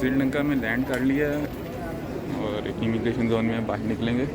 श्रीलंका में लैंड कर लिया है और इमिग्रेशन जोन में बाहर निकलेंगे।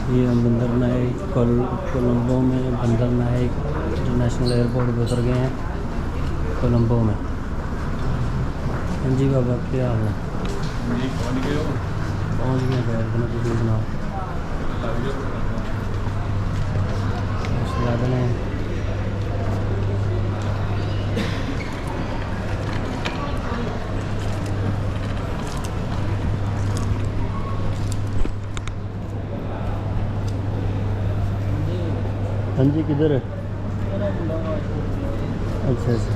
ये हम बंदर नायक कोलंबो में बंदर नायक इंटरनेशनल एयरपोर्ट पर उतर गए हैं कोलंबो में। हाँ जी बाबा, क्या हाल है? पहुँच गए खैर, इतना कुछ सुनाओ। साधन है हाँ जी, किधर है? अच्छा अच्छा,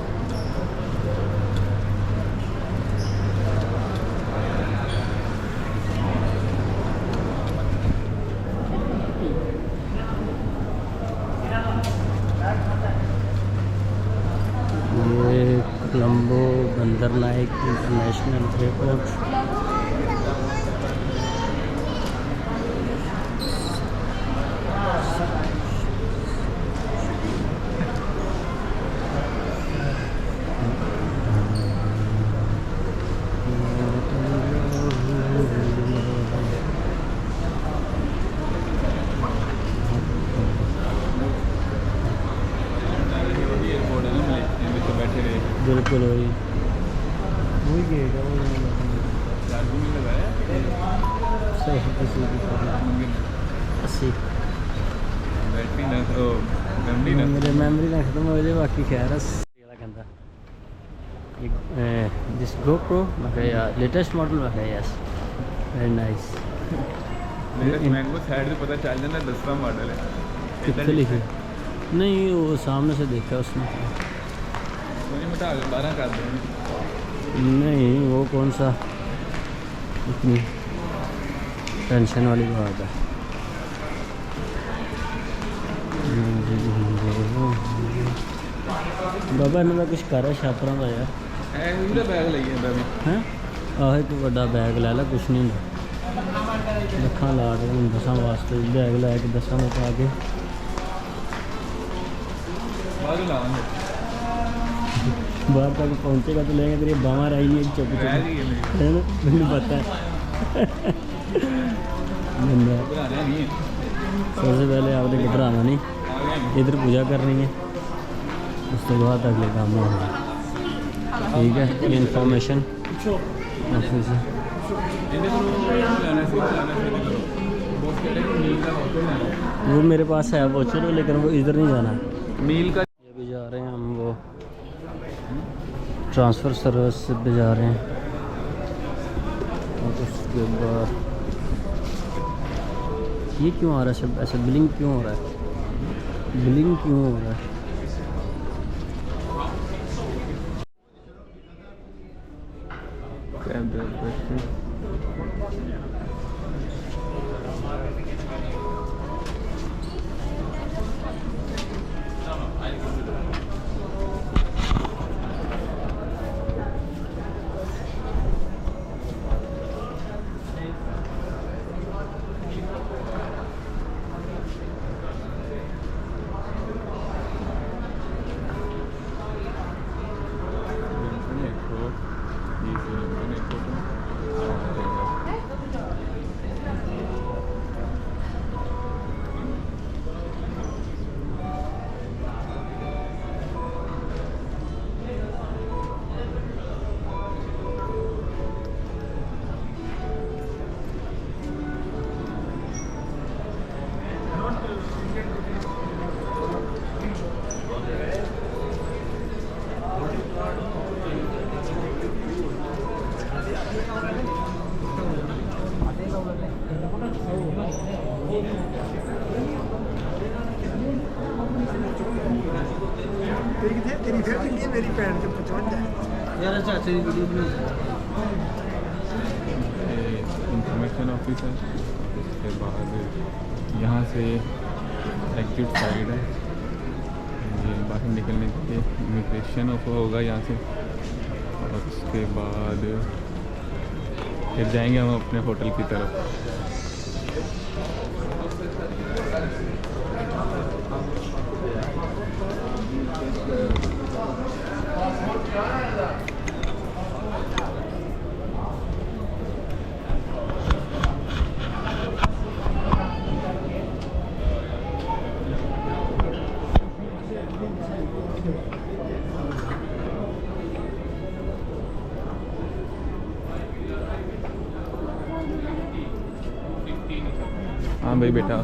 ये कोलंबो बंदर नायक इंटरनेशनल एयरपोर्ट। बिल्कुल वही गेट है, मेरे मेमोरी ना खत्म हो जाए, बाकी खैर है। कहता दिस GoPro मैं कहा यार लेटेस्ट मॉडल, मैं कहा यस वेरी नाइस। मैंने को साइड से पता चल जाता 10वां मॉडल है। कितने लिखे? नहीं, वो सामने से देखा उसने। नहीं, वो कौन सा इतनी टेंशन वाली बात है। बाबा इन्होंने कुछ करा छात्रों का यार बैग लगे हैं। आह एक बड़ा बैग लै ला, कुछ नहीं होंगे। लखा ला के हूँ 10 वास्ते बैग लैके 10 में पा के बाहर तक पहुँचेगा तो लेंगे। तेरी बाँह रही नहीं चुप चुप है ना, मुझे पता है। सबसे पहले आपने घबराना नहीं, इधर पूजा करनी है, उसके बाद अगले काम होगा। ठीक है, ये इन्फॉर्मेशन ऑफिस है। वो मेरे पास है वोचर, लेकिन वो इधर नहीं जाना मील का। अभी जा रहे हैं हम वो ट्रांसफ़र सर्विस पे जा रहे हैं। और उसके बाद ये क्यों आ रहा है सब ऐसे? बिलिंग क्यों हो रहा है? बिलिंग क्यों हो रहा है? घूमी फिर चंगी मेरी भैन के 55 यार चाचे की वीडियो बनाई इंफॉर्मेशन ऑफिस है। उसके बाद यहाँ से एग्जिट साइड है, ये बाहर निकलने के लिए इमिग्रेशन ऑफिस होगा यहाँ से। और उसके बाद फिर जाएंगे हम अपने होटल की तरफ। हाँ भाई बेटा।